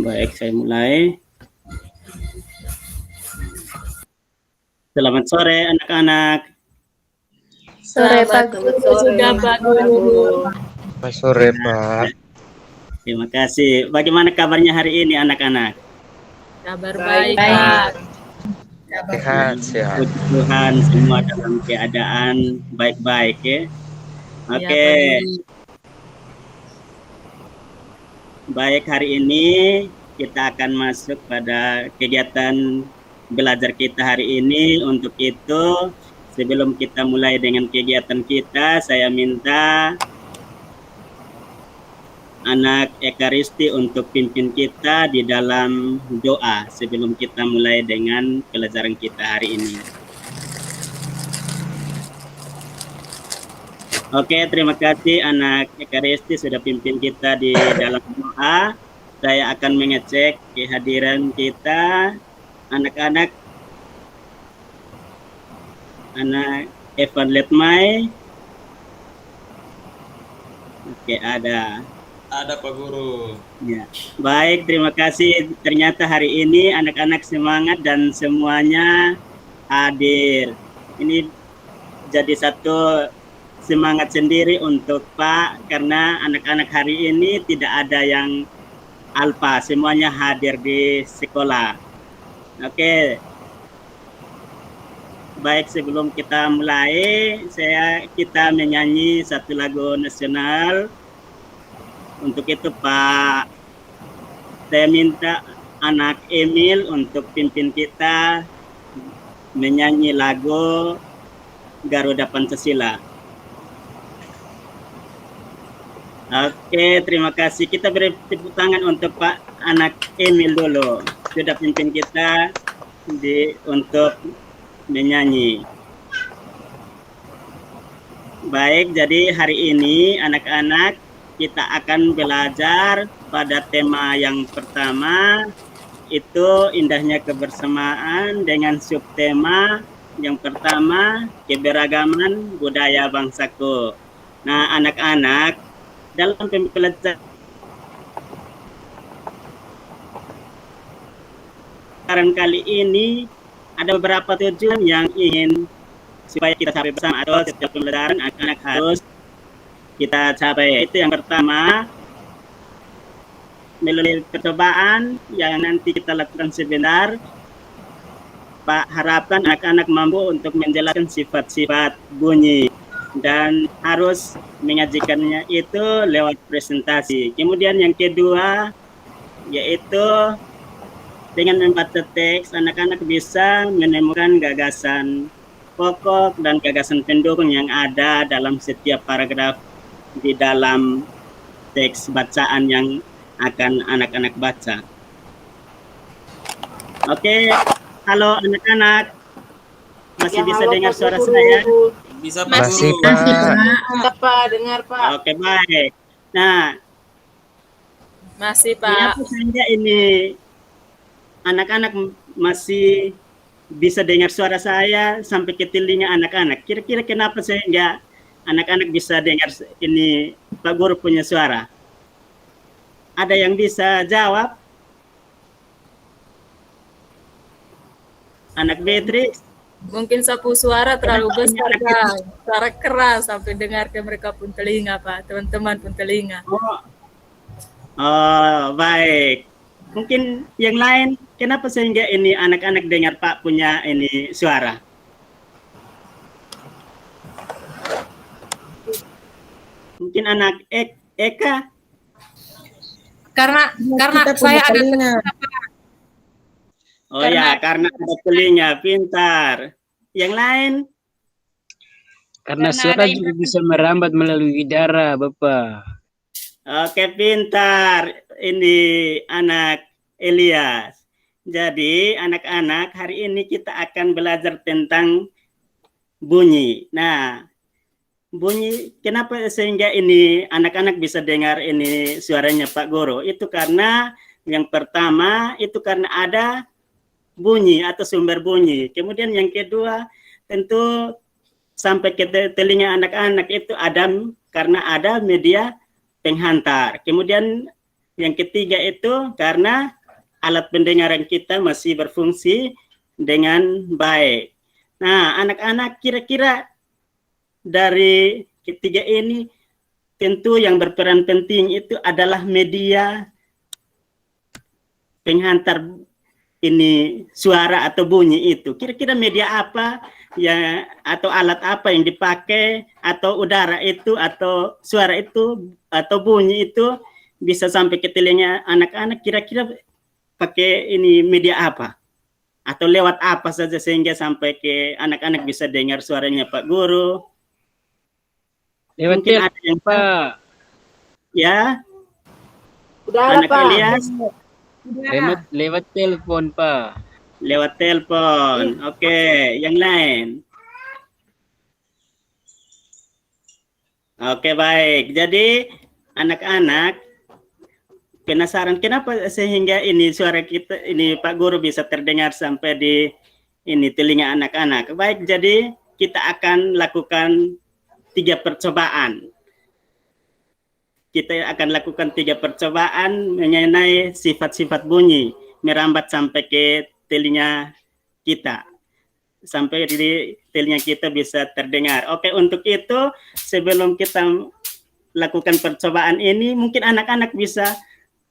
Baik, saya mulai. Selamat sore anak-anak. Sore Pak Guru. Sudah Pak Guru. Selamat sore Pak. Terima kasih. Bagaimana kabarnya hari ini anak-anak? Kabar baik Pak. Sehat. Puji Tuhan semua dalam keadaan baik-baik ya. Oke. Baik, hari ini kita akan masuk pada kegiatan belajar kita hari ini. Untuk itu, sebelum kita mulai dengan kegiatan kita, saya minta anak Ekaristi untuk pimpin kita di dalam doa sebelum kita mulai dengan pelajaran kita hari ini. Oke, terima kasih anak Ekaristi sudah pimpin kita di dalam doa. Saya akan mengecek kehadiran kita, anak-anak. Anak Evan Letmai. Oke, ada. Ada Pak Guru. Ya. Baik, terima kasih. Ternyata hari ini anak-anak semangat dan semuanya hadir. Ini jadi satu semangat sendiri untuk Pak, karena anak-anak hari ini tidak ada yang alpa, semuanya hadir di sekolah. Oke. Baik, sebelum kita mulai, kita menyanyi satu lagu nasional. Untuk itu Pak, saya minta anak Emil untuk pimpin kita menyanyi lagu Garuda Pancasila. Oke, terima kasih. Kita beri tepuk tangan untuk Pak anak Emil dulu. Sudah pimpin kita untuk menyanyi. Baik, jadi hari ini anak-anak kita akan belajar pada tema yang pertama, itu indahnya kebersamaan, dengan subtema yang pertama, keberagaman budaya bangsaku. Nah, anak-anak, dalam pembelajaran kali ini ada beberapa tujuan yang ingin supaya kita capai bersama, atau setiap pembelajaran anak-anak harus kita capai. Itu yang pertama, melalui percobaan yang nanti kita lakukan sebentar, Pak harapkan anak-anak mampu untuk menjelaskan sifat-sifat bunyi dan harus menyajikannya itu lewat presentasi. Kemudian yang kedua, yaitu dengan membaca teks, anak-anak bisa menemukan gagasan pokok dan gagasan pendukung yang ada dalam setiap paragraf di dalam teks bacaan yang akan anak-anak baca. Oke, halo anak-anak, masih bisa dengar suara saya? Bisa Pak Masih Guru. Pak. Pak, dengar Pak. Oke, baik. Nah, Masih Pak. kenapa saja ini anak-anak masih bisa dengar suara saya sampai ke telinga anak-anak? Kira-kira kenapa sehingga anak-anak bisa dengar ini Pak Guru punya suara? Ada yang bisa jawab? Anak Beatrix? Mungkin sapu suara terlalu besar Kak. Suara keras sampai dengar ke mereka pun telinga Pak. Teman-teman pun telinga. Oh, baik. Mungkin yang lain, kenapa sehingga ini anak-anak dengar Pak punya ini suara? Mungkin anak Eka? Karena saya ada telinga. Oh ya, karena ada telinga, pintar. Yang lain? Karena suara juga bisa merambat melalui udara, Bapak. Oke, pintar. Ini anak Elias. Jadi, anak-anak, hari ini kita akan belajar tentang bunyi. Nah, bunyi, kenapa sehingga ini anak-anak bisa dengar ini suaranya Pak Guru? Itu karena yang pertama, itu karena ada bunyi atau sumber bunyi. Kemudian yang kedua, tentu sampai ke telinga anak-anak itu ada karena ada media penghantar. Kemudian Yang ketiga itu karena alat pendengaran kita masih berfungsi dengan baik. Nah, anak-anak kira-kira dari ketiga ini tentu yang berperan penting itu adalah media penghantar ini suara atau bunyi itu. Kira-kira media apa ya atau alat apa yang dipakai atau udara itu atau suara itu atau bunyi itu bisa sampai ke telinga anak-anak, kira-kira pakai ini media apa? Atau lewat apa saja sehingga sampai ke anak-anak bisa dengar suaranya Pak Guru? Lewat Mungkin ada yang Pak. Ya, Udara, anak Pak. Elias Lewat telepon, Pak. lewat telepon. Oke, yang lain. Oke, baik. Jadi anak-anak penasaran kenapa sehingga ini suara kita ini Pak Guru bisa terdengar sampai di ini telinga anak-anak. Baik, jadi kita akan lakukan 3 percobaan. Kita akan lakukan 3 percobaan mengenai sifat-sifat bunyi merambat sampai ke telinga kita. Sampai di telinga kita bisa terdengar. Oke, untuk itu sebelum kita lakukan percobaan ini, mungkin anak-anak bisa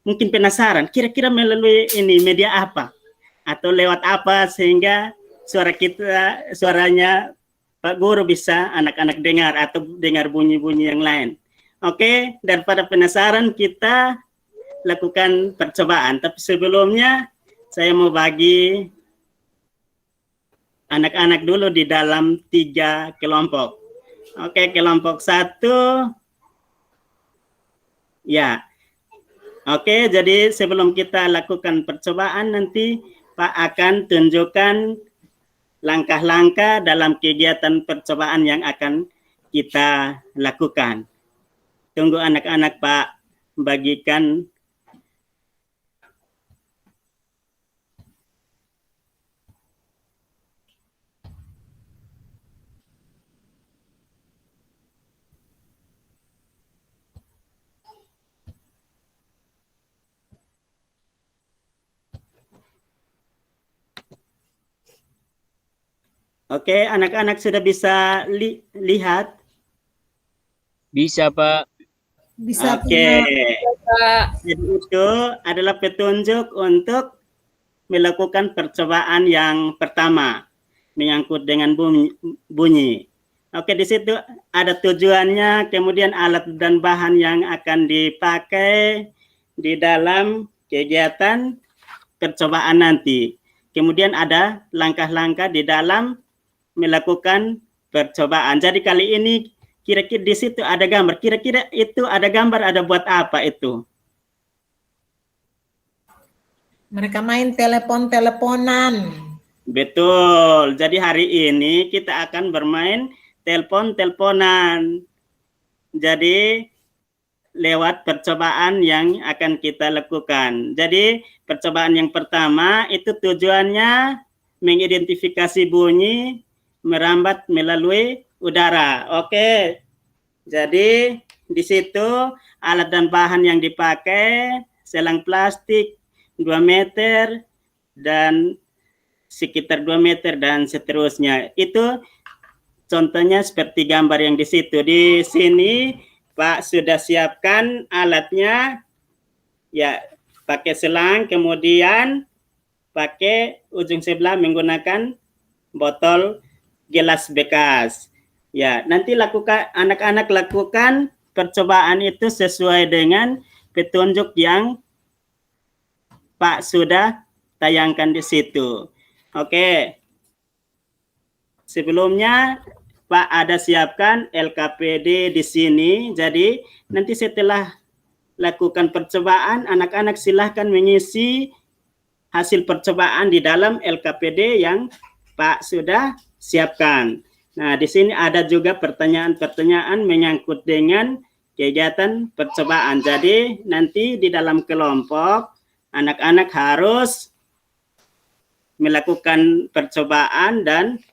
mungkin penasaran, kira-kira melalui ini media apa atau lewat apa sehingga suaranya Pak Guru bisa anak-anak dengar atau dengar bunyi-bunyi yang lain. Oke, daripada penasaran kita lakukan percobaan. Tapi sebelumnya saya mau bagi anak-anak dulu di dalam 3 kelompok. Oke, kelompok 1. Ya. Oke, jadi sebelum kita lakukan percobaan nanti Pak akan tunjukkan langkah-langkah dalam kegiatan percobaan yang akan kita lakukan. Tunggu anak-anak Pak bagikan. Oke, anak-anak sudah bisa lihat? Bisa, Pak. Bisa. Oke. Pak. Jadi itu adalah petunjuk untuk melakukan percobaan yang pertama menyangkut dengan bunyi. Oke, di situ ada tujuannya, kemudian alat dan bahan yang akan dipakai di dalam kegiatan percobaan nanti. Kemudian ada langkah-langkah di dalam melakukan percobaan. Jadi kali ini kira-kira di situ ada gambar. Kira-kira itu ada gambar, ada buat apa itu? Mereka main telepon-teleponan. Betul. Jadi hari ini kita akan bermain telepon-teleponan. Jadi lewat percobaan yang akan kita lakukan. Jadi percobaan yang pertama itu tujuannya mengidentifikasi bunyi merambat melalui udara. Oke. Jadi di situ alat dan bahan yang dipakai selang plastik 2 meter dan sekitar 2 meter dan seterusnya. Itu contohnya seperti gambar yang di situ. Di sini Pak sudah siapkan alatnya. Ya, pakai selang, kemudian pakai ujung sebelah menggunakan botol gelas bekas. Ya, nanti anak-anak lakukan percobaan itu sesuai dengan petunjuk yang Pak sudah tayangkan di situ. Oke. Sebelumnya Pak ada siapkan LKPD di sini. Jadi nanti setelah lakukan percobaan, anak-anak silahkan mengisi hasil percobaan di dalam LKPD yang Pak sudah siapkan. Nah, di sini ada juga pertanyaan-pertanyaan menyangkut dengan kegiatan percobaan. Jadi nanti di dalam kelompok anak-anak harus melakukan percobaan dan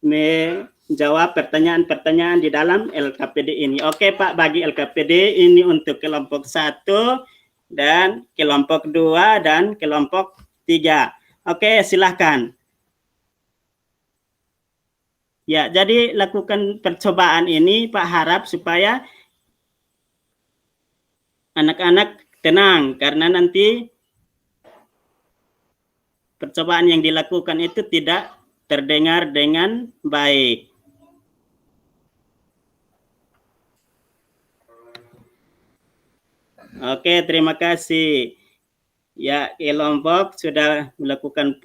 menjawab pertanyaan-pertanyaan di dalam LKPD ini. Oke Pak, bagi LKPD ini untuk kelompok 1, dan kelompok 2 dan kelompok 3. Oke, silahkan. Ya, jadi lakukan percobaan ini Pak, harap supaya anak-anak tenang, karena nanti percobaan yang dilakukan itu tidak terdengar dengan baik. Oke, terima kasih. Ya, kelompok sudah melakukan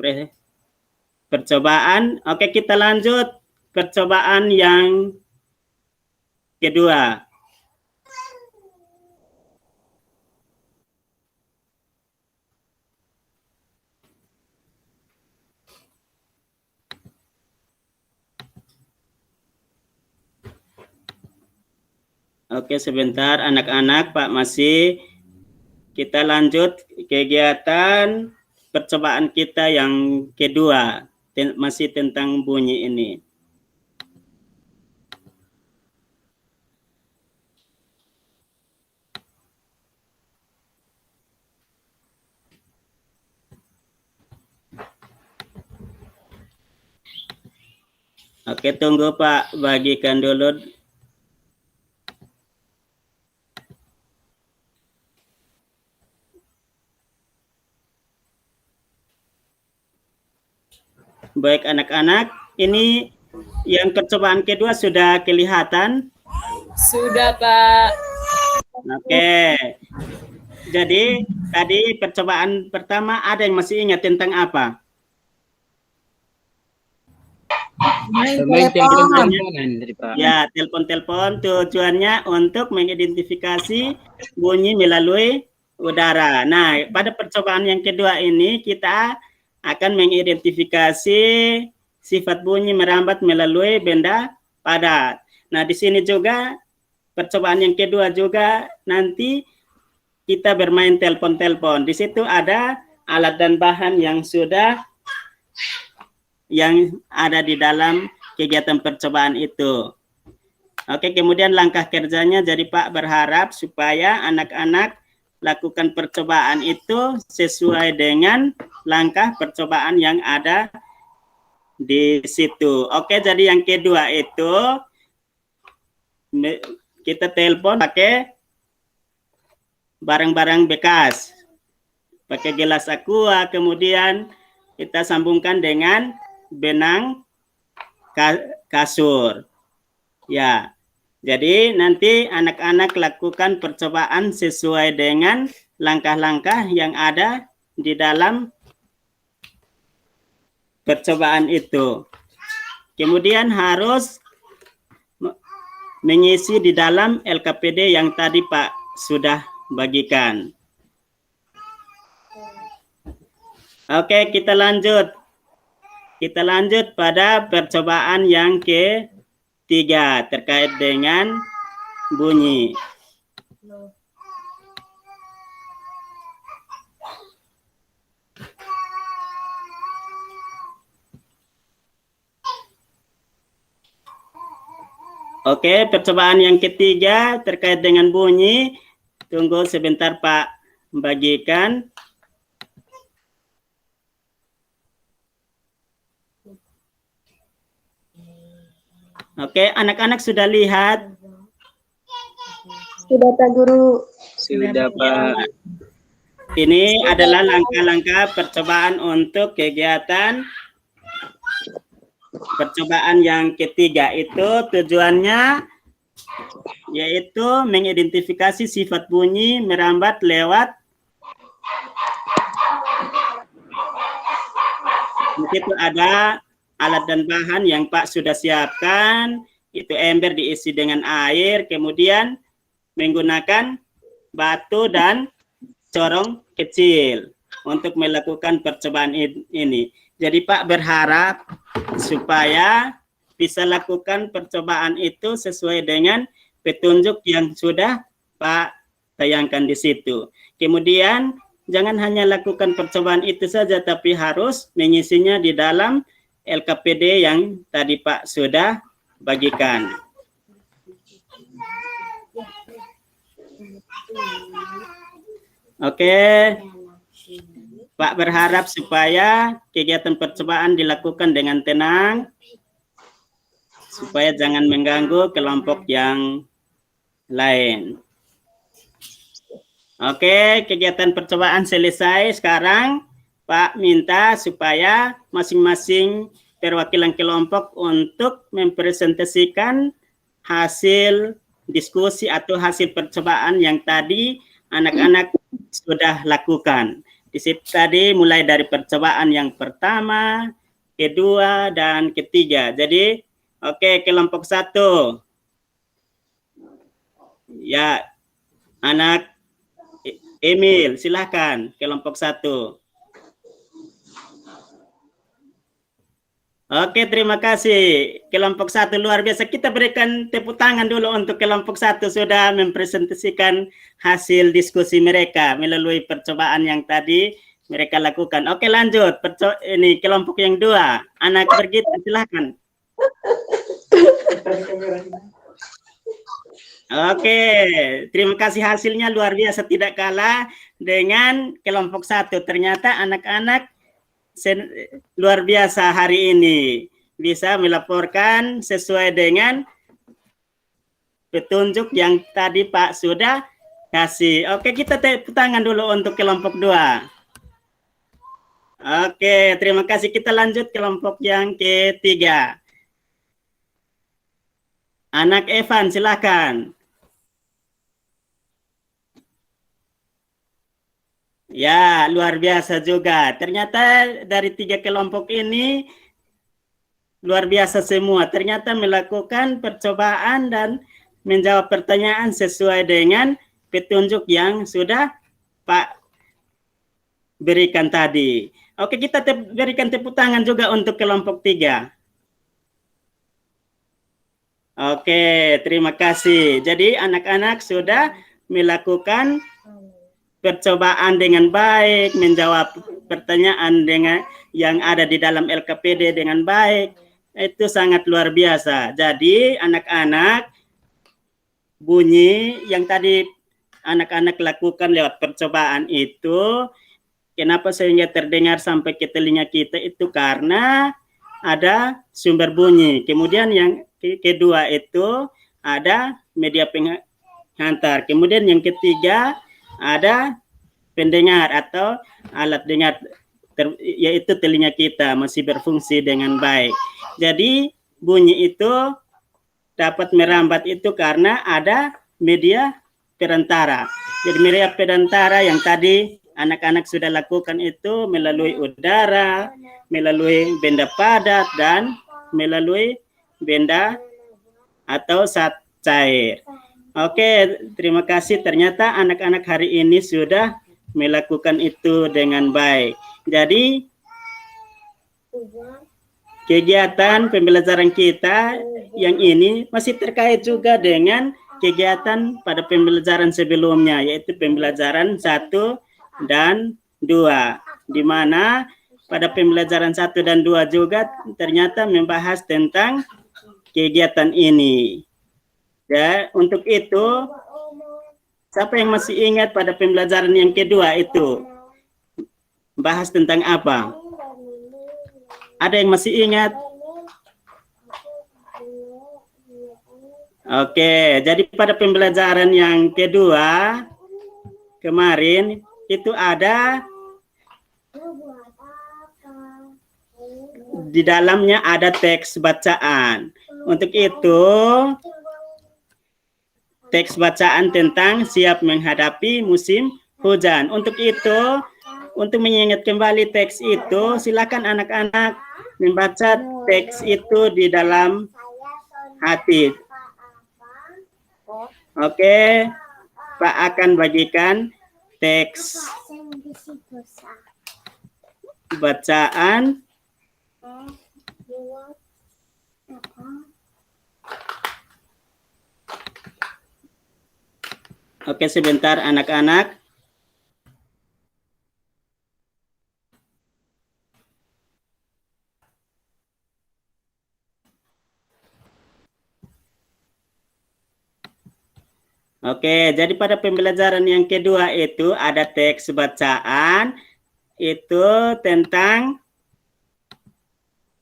percobaan. Oke, kita lanjut percobaan yang kedua. Oke, sebentar anak-anak, Pak masih. Kita lanjut kegiatan percobaan kita yang kedua, masih tentang bunyi ini. Oke, tunggu Pak, bagikan dulu. Baik anak-anak, ini yang percobaan kedua sudah kelihatan? Sudah, Pak. Oke. Jadi tadi percobaan pertama ada yang masih ingat tentang apa? Main Main telepon. teleponan tadi, Pak. Ya, telepon-telepon tujuannya untuk mengidentifikasi bunyi melalui udara. Nah, pada percobaan yang kedua ini kita akan mengidentifikasi sifat bunyi merambat melalui benda padat. Nah, di sini juga percobaan yang kedua juga nanti kita bermain telepon-telepon. Di situ ada alat dan bahan yang ada di dalam kegiatan percobaan itu. Oke, kemudian langkah kerjanya, jadi Pak berharap supaya anak-anak lakukan percobaan itu sesuai dengan langkah percobaan yang ada di situ. Oke, jadi yang kedua itu kita telepon pakai barang-barang bekas. Pakai gelas aqua, kemudian kita sambungkan dengan benang kasur. Ya. Jadi nanti anak-anak lakukan percobaan sesuai dengan langkah-langkah yang ada di dalam percobaan itu. Kemudian harus mengisi di dalam LKPD yang tadi Pak sudah bagikan. Oke, kita lanjut. Kita lanjut pada percobaan yang ketiga terkait dengan bunyi. Oke, percobaan yang ketiga terkait dengan bunyi. Tunggu sebentar Pak, bagikan. Oke, anak-anak sudah lihat? Sudah Pak Guru. Sudah, Pak. Ini adalah langkah-langkah percobaan untuk kegiatan percobaan yang ketiga. Itu tujuannya yaitu mengidentifikasi sifat bunyi merambat lewat itu ada alat dan bahan yang Pak sudah siapkan, itu ember diisi dengan air, kemudian menggunakan batu dan corong kecil untuk melakukan percobaan ini. Jadi Pak berharap supaya bisa lakukan percobaan itu sesuai dengan petunjuk yang sudah Pak tayangkan di situ. Kemudian jangan hanya lakukan percobaan itu saja, tapi harus mengisinya di dalam LKPD yang tadi Pak sudah bagikan. Oke, Pak berharap supaya kegiatan percobaan dilakukan dengan tenang, supaya jangan mengganggu kelompok yang lain. Oke, kegiatan percobaan selesai. Sekarang Pak minta supaya masing-masing perwakilan kelompok untuk mempresentasikan hasil diskusi atau hasil percobaan yang tadi anak-anak sudah lakukan. Di situ tadi mulai dari percobaan yang pertama, kedua, dan ketiga. Jadi, oke, kelompok 1. Ya, anak Emil, silahkan kelompok 1. Oke, terima kasih. Kelompok 1 luar biasa. Kita berikan tepuk tangan dulu untuk kelompok 1 sudah mempresentasikan hasil diskusi mereka melalui percobaan yang tadi mereka lakukan. Oke, lanjut. Ini kelompok yang 2. Anak Bergita, silahkan. Oke, terima kasih, hasilnya luar biasa, tidak kalah dengan kelompok 1. Ternyata anak-anak luar biasa hari ini, bisa melaporkan sesuai dengan petunjuk yang tadi Pak sudah kasih. Oke, kita tepuk tangan dulu untuk kelompok 2. Oke, terima kasih. Kita lanjut kelompok yang ketiga. Anak Evan, silakan. Ya, luar biasa juga. Ternyata dari 3 kelompok ini luar biasa semua. Ternyata melakukan percobaan dan menjawab pertanyaan sesuai dengan petunjuk yang sudah Pak berikan tadi. Oke, kita berikan tepuk tangan juga untuk kelompok 3. Oke, terima kasih. Jadi anak-anak sudah melakukan percobaan dengan baik, menjawab pertanyaan dengan yang ada di dalam LKPD dengan baik. Itu sangat luar biasa. Jadi anak-anak, bunyi yang tadi anak-anak lakukan lewat percobaan itu, kenapa sehingga terdengar sampai ke telinga kita itu karena ada sumber bunyi. Kemudian yang kedua itu ada media penghantar. Kemudian yang ketiga ada pendengar atau alat dengar, yaitu telinga kita masih berfungsi dengan baik. Jadi bunyi itu dapat merambat itu karena ada media perantara. Jadi media perantara yang tadi anak-anak sudah lakukan itu melalui udara, melalui benda padat, dan melalui benda atau zat cair. Oke, terima kasih. Ternyata anak-anak hari ini sudah melakukan itu dengan baik. Jadi, kegiatan pembelajaran kita yang ini masih terkait juga dengan kegiatan pada pembelajaran sebelumnya, yaitu pembelajaran 1 dan 2, di mana pada pembelajaran 1 dan 2 juga ternyata membahas tentang kegiatan ini. Ya, untuk itu, siapa yang masih ingat pada pembelajaran yang kedua itu? Bahas tentang apa? Ada yang masih ingat? Oke, jadi pada pembelajaran yang kedua kemarin itu ada di dalamnya ada teks bacaan. Untuk itu teks bacaan tentang siap menghadapi musim hujan. Untuk itu, untuk mengingat kembali teks itu, silakan anak-anak membaca teks itu di dalam hati. Oke, Pak akan bagikan teks bacaan. Oke, sebentar anak-anak. Oke, jadi pada pembelajaran yang kedua itu ada teks bacaan itu tentang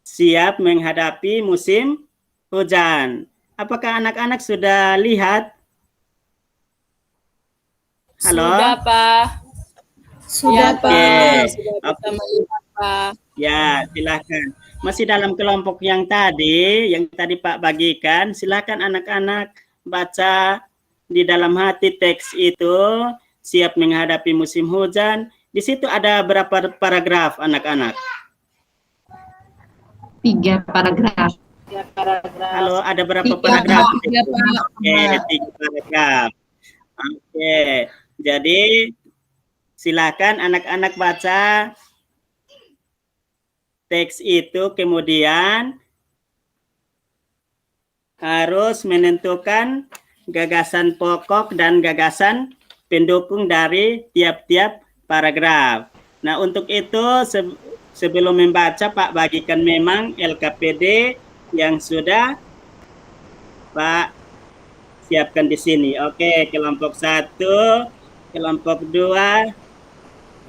siap menghadapi musim hujan. Apakah anak-anak sudah lihat? Halo? Sudah, Pak. Sudah, Ya, Pak. Pak. Oke. Sudah bisa melihat, Pak. Ya, silakan. Masih dalam kelompok yang tadi Pak bagikan, silakan anak-anak baca di dalam hati teks itu, siap menghadapi musim hujan. Di situ ada berapa paragraf anak-anak? 3 paragraf. Halo, ada berapa 3, paragraf? Pak. 3, Pak. Oke, 3 paragraf. Oke, jadi silakan anak-anak baca teks itu, kemudian harus menentukan gagasan pokok dan gagasan pendukung dari tiap-tiap paragraf. Nah, untuk itu sebelum membaca, Pak bagikan memang LKPD yang sudah Pak siapkan di sini. Oke, kelompok 1, kelompok 2,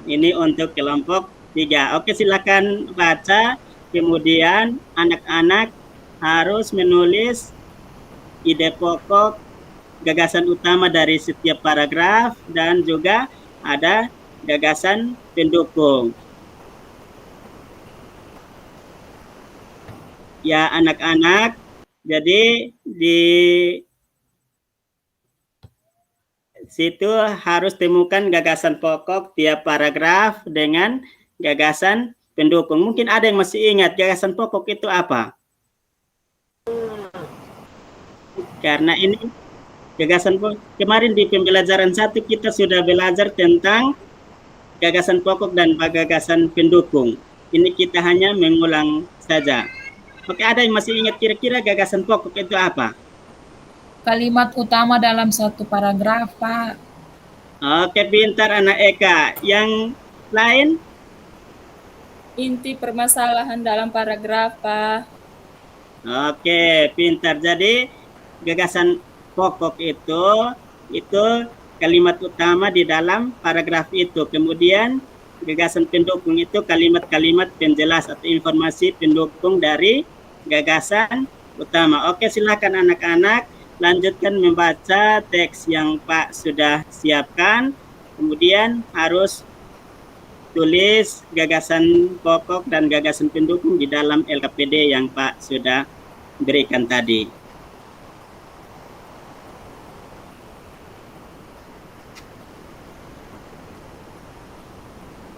ini untuk kelompok 3. Oke, silakan baca. Kemudian anak-anak harus menulis ide pokok, gagasan utama dari setiap paragraf, dan juga ada gagasan pendukung. Ya, anak-anak, jadi di situ harus temukan gagasan pokok tiap paragraf dengan gagasan pendukung. Mungkin ada yang masih ingat gagasan pokok itu apa? Karena ini gagasan pokok, kemarin di pembelajaran 1 kita sudah belajar tentang gagasan pokok dan gagasan pendukung. Ini kita hanya mengulang saja. Oke, ada yang masih ingat kira-kira gagasan pokok itu apa? Kalimat utama dalam satu paragraf, Pak. Oke, pintar anak Eka. Yang lain? Inti permasalahan dalam paragraf, Pak. Oke, pintar. Jadi gagasan pokok itu kalimat utama di dalam paragraf itu. Kemudian gagasan pendukung itu kalimat-kalimat penjelas atau informasi pendukung dari gagasan utama. Oke, silakan anak-anak lanjutkan membaca teks yang Pak sudah siapkan. Kemudian harus tulis gagasan pokok dan gagasan pendukung di dalam LKPD yang Pak sudah berikan tadi.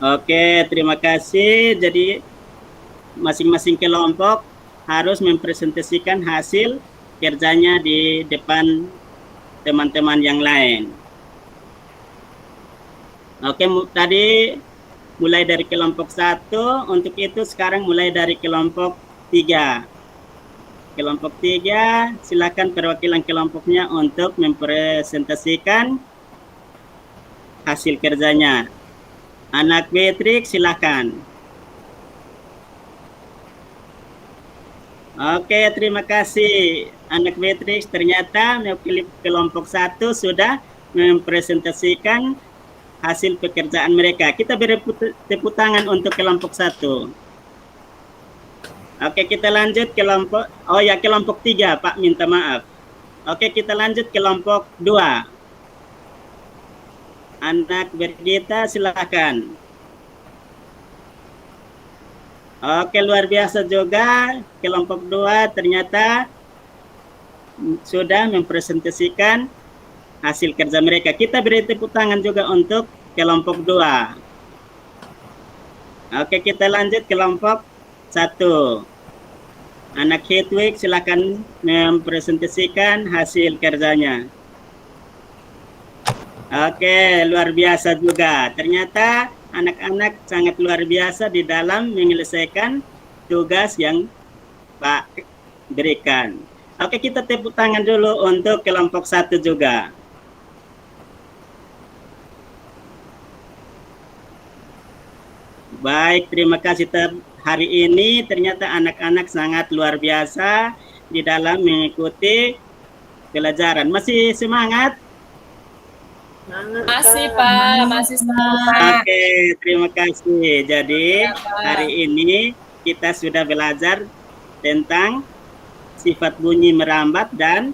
Oke, terima kasih. Jadi masing-masing kelompok harus mempresentasikan hasil kerjanya di depan teman-teman yang lain. Oke, tadi mulai dari kelompok 1, untuk itu sekarang mulai dari kelompok 3. Kelompok 3, silakan perwakilan kelompoknya untuk mempresentasikan hasil kerjanya. Anak Beatrix, silakan. Oke, terima kasih. Anak Beatrix ternyata mewakili kelompok 1 sudah mempresentasikan hasil pekerjaan mereka. Kita beri tepuk tangan untuk kelompok 1. Oke, kita lanjut kelompok, kelompok 3, Pak minta maaf. Oke, kita lanjut kelompok 2. Anak Bergita, silakan. Oke, luar biasa juga. Kelompok 2 ternyata sudah mempresentasikan hasil kerja mereka. Kita beri tepuk tangan juga untuk kelompok 2. Oke, kita lanjut kelompok 1. Anak Hedwig, silakan mempresentasikan hasil kerjanya. Oke, luar biasa juga. Ternyata anak-anak sangat luar biasa di dalam menyelesaikan tugas yang Pak berikan. Oke, kita tepuk tangan dulu untuk kelompok 1 juga. Baik, terima kasih. Hari ini ternyata anak-anak sangat luar biasa di dalam mengikuti pelajaran. Masih semangat? Masih Pak, masih semangat. Oke, terima kasih. Jadi Ya, Pak. hari ini kita sudah belajar tentang sifat bunyi merambat dan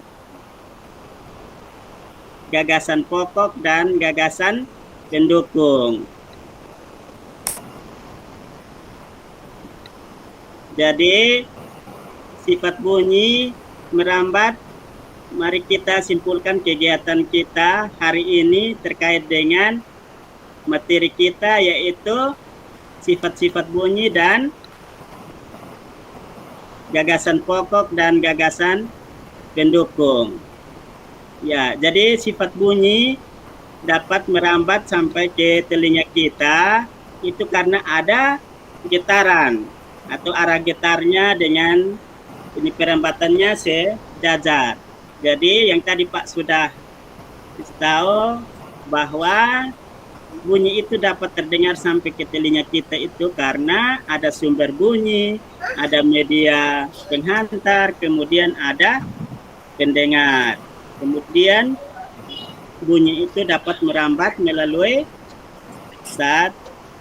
gagasan pokok dan gagasan pendukung. Jadi sifat bunyi merambat, mari kita simpulkan kegiatan kita hari ini terkait dengan materi kita, yaitu sifat-sifat bunyi dan gagasan pokok dan gagasan pendukung. Ya, jadi sifat bunyi dapat merambat sampai ke telinga kita itu karena ada getaran atau arah getarnya dengan ini perambatannya sejajar. Jadi yang tadi Pak sudah tahu bahwa bunyi itu dapat terdengar sampai ke telinga kita itu karena ada sumber bunyi, ada media penghantar, kemudian ada pendengar. Kemudian bunyi itu dapat merambat melalui zat,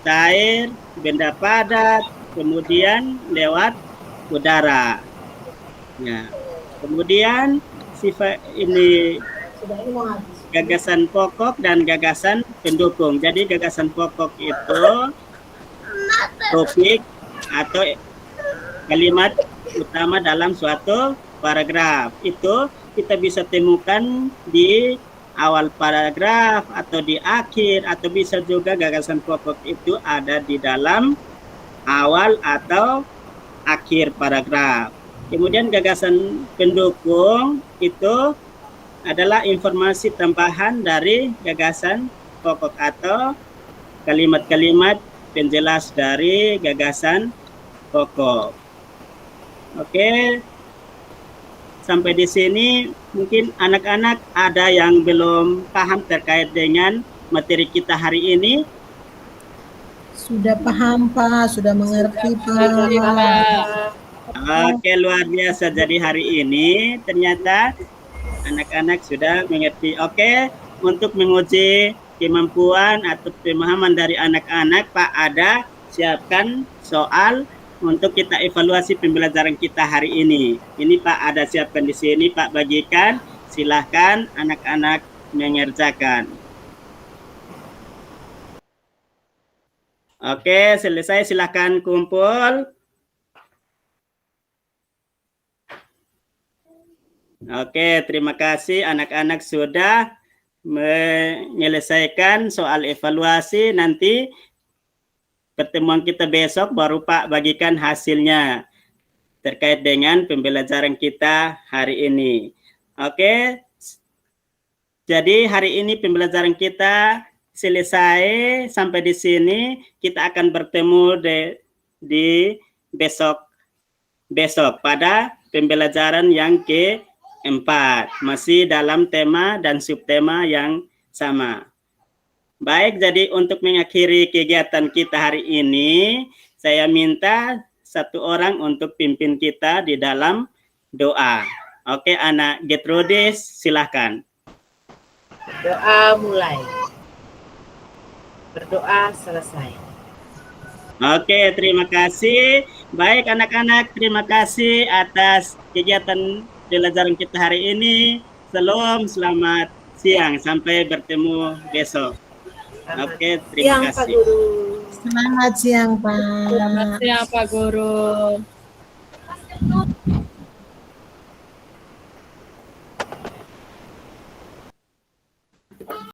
cair, benda padat, kemudian lewat udara. Ya. Kemudian sifat ini gagasan pokok dan gagasan pendukung. Jadi gagasan pokok itu topik atau kalimat utama dalam suatu paragraf. Itu kita bisa temukan di awal paragraf atau di akhir, atau bisa juga gagasan pokok itu ada di dalam awal atau akhir paragraf. Kemudian gagasan pendukung itu adalah informasi tambahan dari gagasan pokok atau kalimat-kalimat penjelas dari gagasan pokok. Oke, sampai di sini mungkin anak-anak ada yang belum paham terkait dengan materi kita hari ini. Sudah paham Pak, sudah mengerti Mengerti, Pak. Pak. Oke, luar biasa. Jadi hari ini ternyata anak-anak sudah mengerti. Oke, untuk menguji kemampuan atau pemahaman dari anak-anak, Pak ada siapkan soal untuk kita evaluasi pembelajaran kita hari ini. Ini Pak ada siapkan di sini, Pak bagikan. Silahkan anak-anak mengerjakan. Oke, selesai. Silahkan kumpul. Oke, terima kasih anak-anak sudah menyelesaikan soal evaluasi. Nanti pertemuan kita besok baru Pak bagikan hasilnya terkait dengan pembelajaran kita hari ini. Oke, jadi hari ini pembelajaran kita selesai sampai di sini. Kita akan bertemu di besok pada pembelajaran yang keempat, masih dalam tema dan subtema yang sama. Baik, jadi untuk mengakhiri kegiatan kita hari ini, saya minta satu orang untuk pimpin kita di dalam doa. Oke, anak Gertrudis, silahkan. Doa mulai. Berdoa selesai. Oke, terima kasih. Baik anak-anak, terima kasih atas kegiatan pelajaran kita hari ini. Selamat siang, sampai bertemu besok. Oke, terima Siang, Pak kasih. Guru. Selamat siang Pak. Selamat siang Pak Guru.